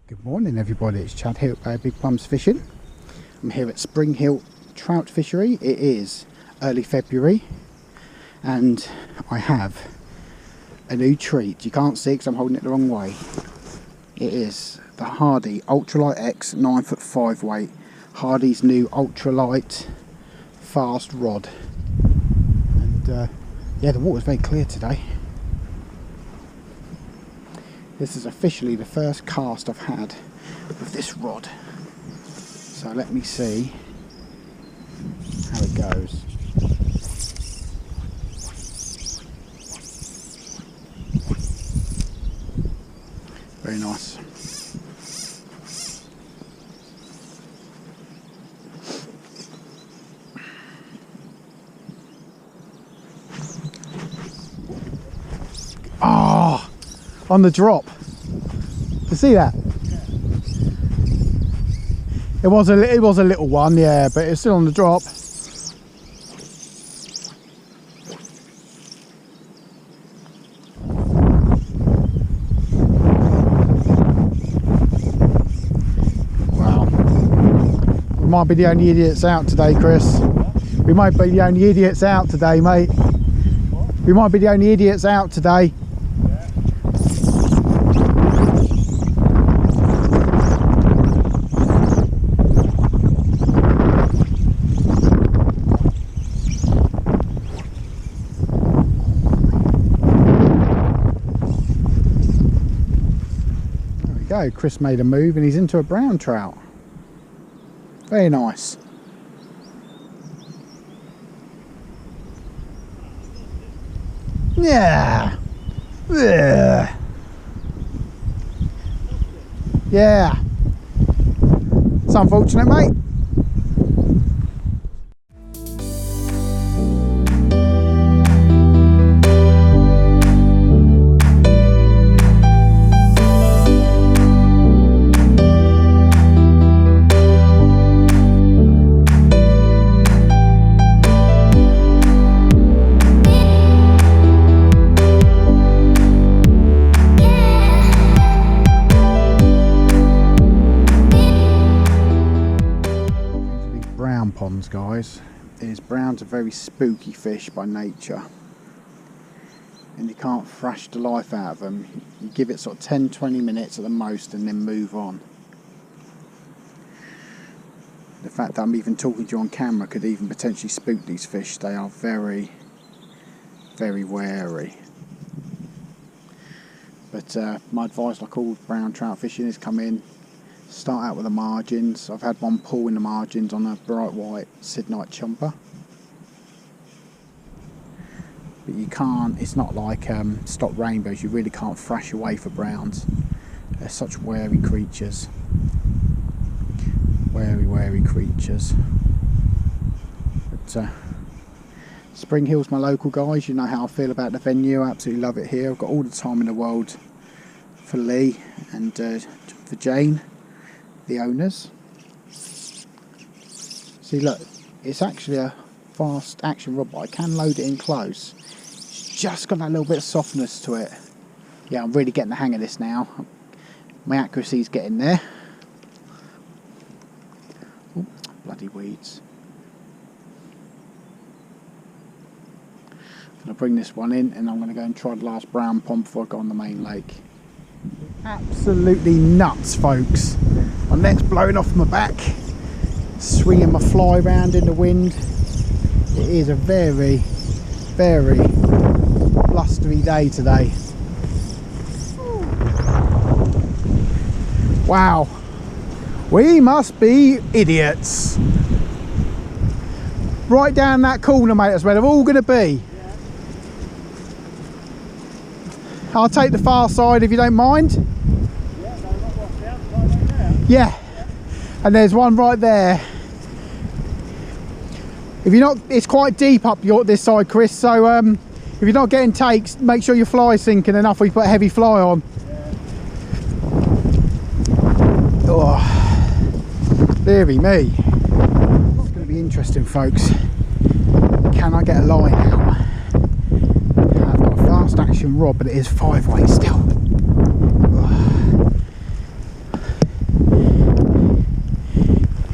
Good morning everybody, it's Chad here at Big Plums Fishing. I'm here at Spring Hill Trout Fishery. It is early February and I have a new treat. You can't see because I'm holding it the wrong way. It is the Hardy Ultralite X 9'5" weight. Hardy's new Ultralite fast rod. And yeah, the water's very clear today. This is officially the first cast I've had with this rod. So let me see how it goes. Very nice. Ah! On the drop. You see that? It was a little one, yeah, but it's still on the drop. Wow. We might be the only idiots out today, Chris. We might be the only idiots out today, mate. We might be the only idiots out today. Go. Chris made a move and he's into a brown trout. Very nice. Yeah. Yeah. Yeah. It's unfortunate, mate. Ponds, guys, brown's a very spooky fish by nature, and you can't thrash the life out of them. You give it sort of 10-20 minutes at the most and then move on. The fact that I'm even talking to you on camera could even potentially spook these fish. They are very, very wary. But my advice, like all brown trout fishing, is come in, start out with the margins. I've had one pull in the margins on a bright white Sidnite chumper. But you can't, it's not like stock rainbows, you really can't thrash away for browns. They're such wary creatures. Wary creatures. But Spring Hill's my local, guys. You know how I feel about the venue. I absolutely love it here. I've got all the time in the world for Lee and for Jane, the owners. See, look, it's actually a fast action rod, but I can load it in close. It's just got that little bit of softness to it. Yeah, I'm really getting the hang of this now. My accuracy's getting there. Ooh, bloody weeds. I'm going to bring this one in and I'm going to go and try the last brown pond before I go on the main lake. Absolutely nuts, folks. My net's blowing off my back, swinging my fly around in the wind. It is a very, very blustery day today. Wow, we must be idiots. Right down that corner, mate, that's where they're all going to be. I'll take the far side if you don't mind. Yeah, and there's one right there. If you're not, it's quite deep up this side, Chris, so if you're not getting takes, make sure your fly's sinking enough or you put a heavy fly on. Oh, dearie me. It's going to be interesting, folks. Can I get a line out? I've got a fast action rod, but it is 5 weight still.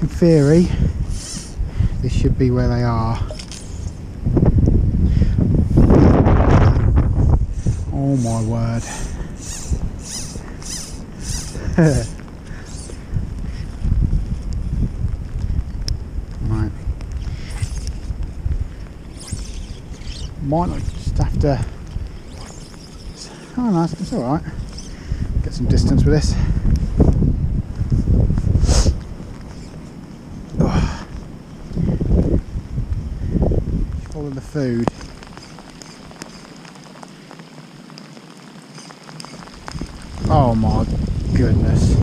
In theory, this should be where they are. Oh my word. Right. Might not just have to. Oh no, it's alright. Get some distance with this. Oh. Follow the food. Oh my goodness.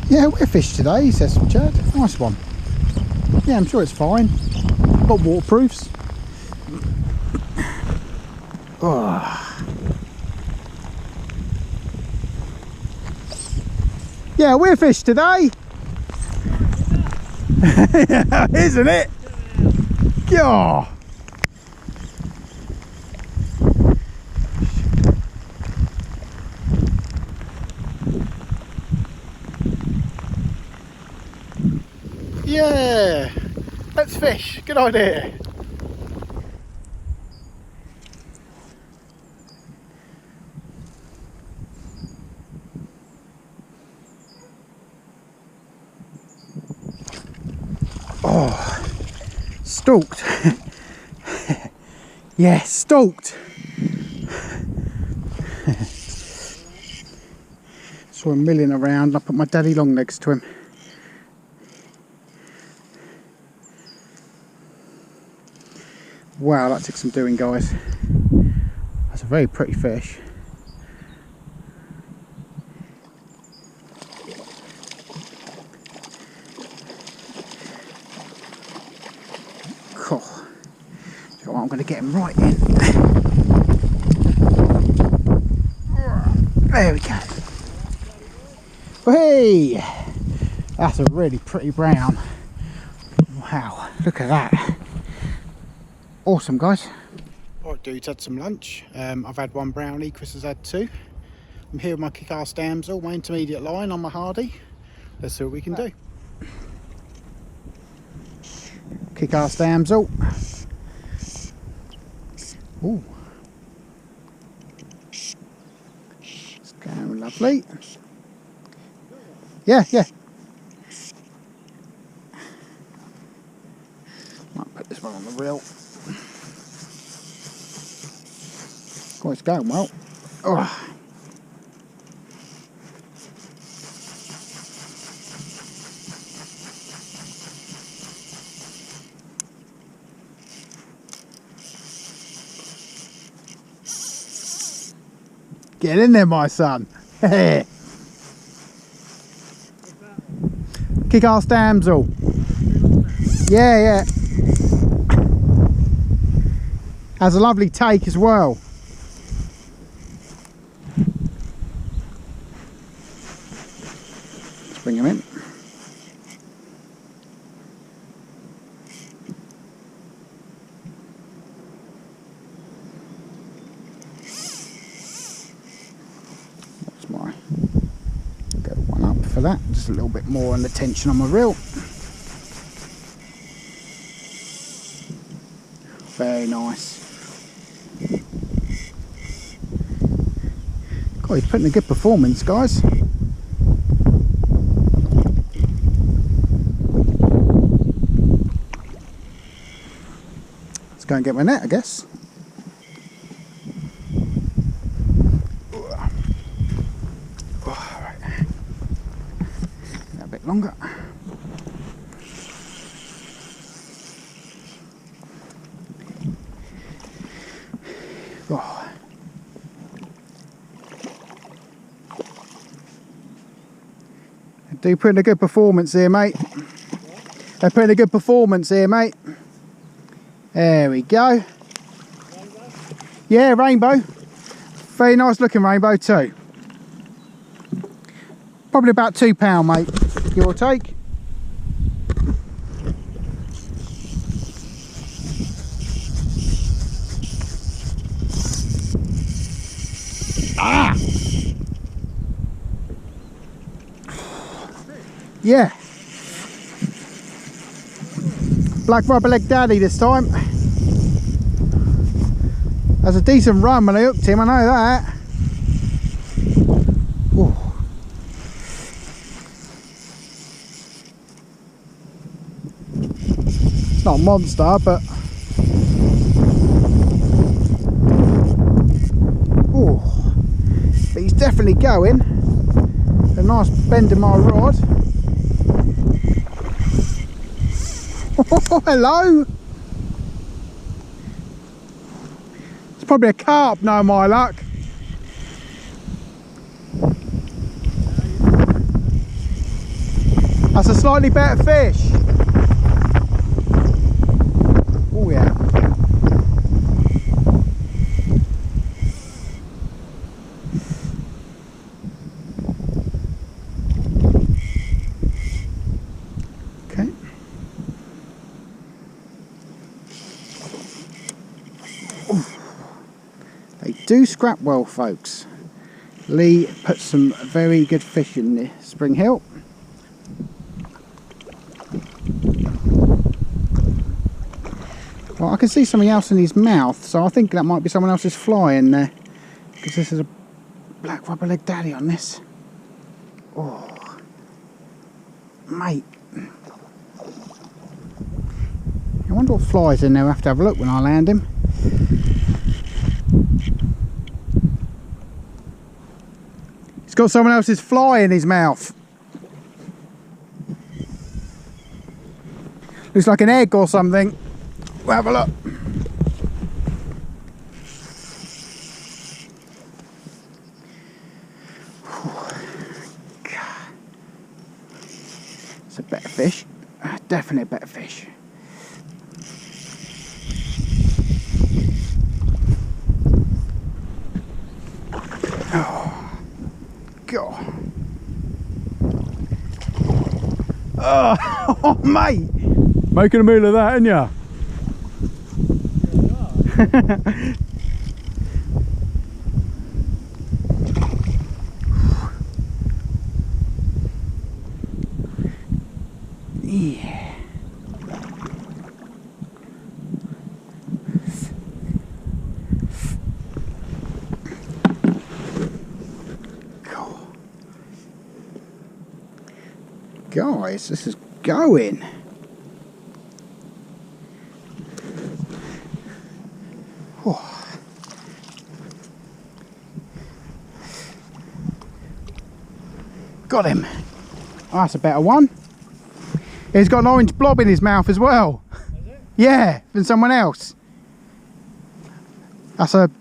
Yeah, we're fish today, says Chad. Nice one. Yeah, I'm sure it's fine. Got waterproofs. Oh. Yeah, we're fish today. Isn't it? Yeah. Yeah, let's fish. Good idea. Oh, stalked. Yeah, stalked. Saw him milling around. I put my daddy long legs to him. Wow, that took some doing, guys. That's a very pretty fish. Cool. So I'm going to get him right in. There we go. Hey, that's a really pretty brown. Wow, look at that. Awesome, guys. Alright dudes, had some lunch. I've had one brownie, Chris has had two. I'm here with my kick-ass damsel, my intermediate line on my hardy. Let's see what we can do. Kick-ass damsel. Ooh. It's going lovely. Yeah, yeah. Might put this one on the reel. Oh, it's going well. Oh. Get in there, my son. Kick-ass damsel. Yeah, yeah. Has a lovely take as well. Let's bring him in. That's my go one up for that. Just a little bit more on the tension on my reel. Very nice. God, he's putting a good performance, guys. Let's go and get my net, I guess. Oh, right. A bit longer. Oh. They're putting a good performance here, mate. They're putting a good performance here, mate. There we go. Rainbow? Yeah, rainbow. Very nice looking rainbow too. Probably about £2, mate. Give or take. Ah! Yeah. Black rubber leg daddy this time. That's a decent run when I hooked him, I know that. Ooh. It's not a monster, but ooh. But he's definitely going. A nice bend in my rod. Oh, hello. It's probably a carp, no my luck. That's a slightly better fish. Oh yeah. Okay. Ooh. They do scrap well, folks. Lee put some very good fish in the Spring Hill. Well, I can see something else in his mouth, so I think that might be someone else's fly in there. Because this is a black rubber leg daddy on this. Oh, mate. I wonder what flies in there. I'll have to have a look when I land him. He's got someone else's fly in his mouth. Looks like an egg or something. We'll have a look. It's a better fish. Definitely a better fish. Oh, God. Oh, mate. Making a meal of that, ain't ya? Yeah. Guys, this is going. Oh. Got him. Oh, that's a better one. He's got an orange blob in his mouth as well. Is it? Yeah, than someone else. That's a.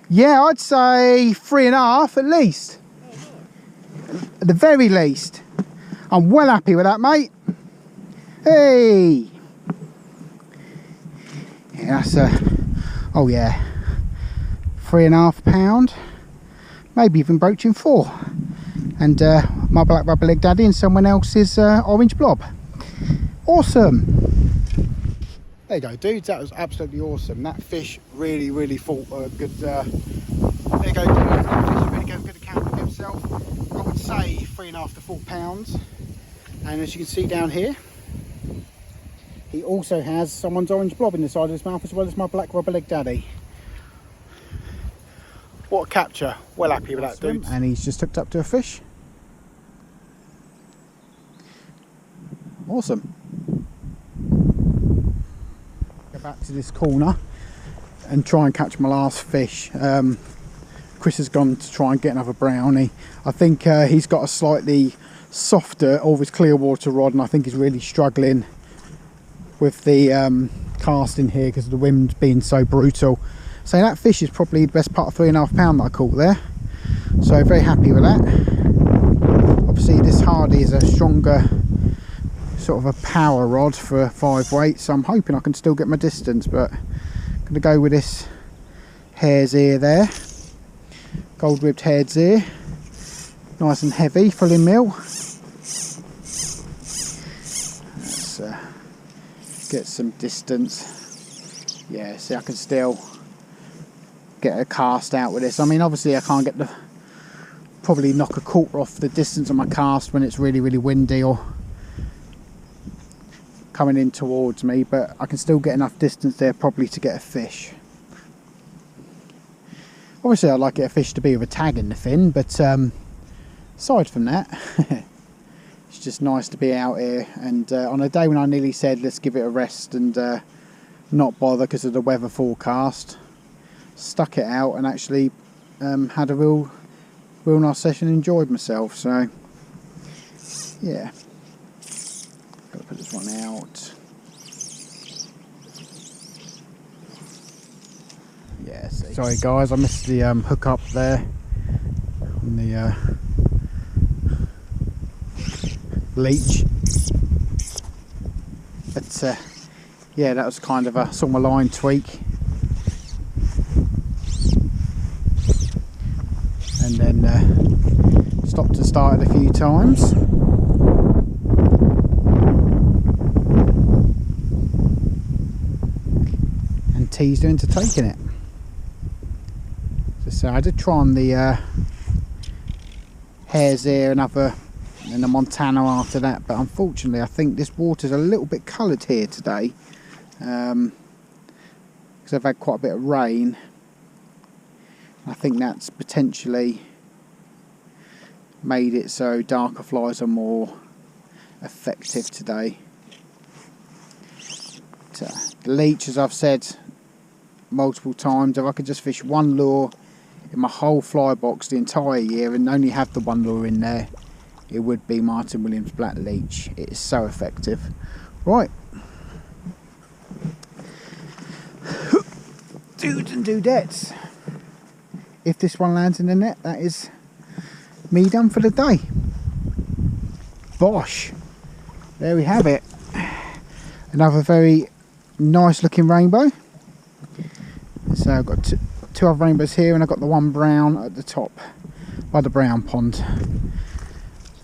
Yeah, I'd say 3.5 at least. At the very least. I'm well happy with that, mate. Hey. Yeah, that's a. Oh yeah. 3.5 pound. Maybe even broaching 4. And my black rubber leg daddy and someone else's orange blob. Awesome. There you go, dudes. That was absolutely awesome. That fish really thought a good. There you go, dudes. That fish really gave a good account of himself. I would say 3.5 to 4 pounds. And as you can see down here, he also has someone's orange blob in the side of his mouth as well as my black rubber leg daddy. What a capture. Well happy with that, dude. And he's just hooked up to a fish. Awesome. Go back to this corner and try and catch my last fish. Chris has gone to try and get another brownie. I think he's got a slightly softer Always Clear water rod, and I think he's really struggling with the casting here because of the wind being so brutal. So that fish is probably the best part of 3.5 pound that I caught there. So very happy with that. Obviously this Hardy is a stronger sort of a power rod for 5 weight, so I'm hoping I can still get my distance, but I'm going to go with this hare's ear there. Gold ribbed hare's ear. Nice and heavy, full in meal. Let's get some distance. Yeah, see, I can still get a cast out with this. I mean, obviously I can't get the probably knock a quarter off the distance of my cast when it's really windy or coming in towards me, but I can still get enough distance there probably to get a fish. Obviously I'd like to get a fish to be with a tag in the fin, but aside from that it's just nice to be out here, and on a day when I nearly said let's give it a rest and not bother because of the weather forecast, stuck it out and actually had a real nice session, enjoyed myself. So yeah, gotta put this one out. Yeah, sorry guys, I missed the hook up there on the leech, but yeah, that was kind of a sort of a line tweak, and then stopped and started a few times. And teased her into taking it. So I did try on the hares there and the Montana after that, but unfortunately I think this water's a little bit coloured here today, because I've had quite a bit of rain. I think that's potentially made it so darker flies are more effective today. But, the leech, as I've said multiple times, if I could just fish one lure in my whole fly box the entire year and only have the one lure in there, it would be Martin Williams Black Leech. It is so effective. Right, dudes and dudettes, if this one lands in the net, that is me done for the day. Bosh, there we have it. Another very nice looking rainbow. So I've got two other rainbows here, and I've got the one brown at the top by the brown pond.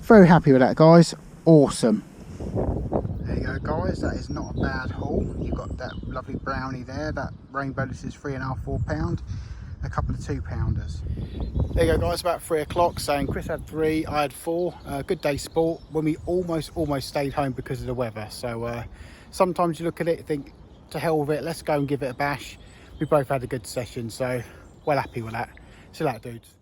Very happy with that, guys. Awesome. There you go, guys, that is not a bad haul. You've got that lovely brownie there, that rainbow. This is 3.5, 4 pound, a couple of 2-pounders. There you go, guys, about 3 o'clock, saying Chris had 3, I had 4. Good day sport when we almost stayed home because of the weather. So sometimes you look at it, think, to hell with it, let's go and give it a bash. We both had a good session, so well happy with that. See you later, dudes.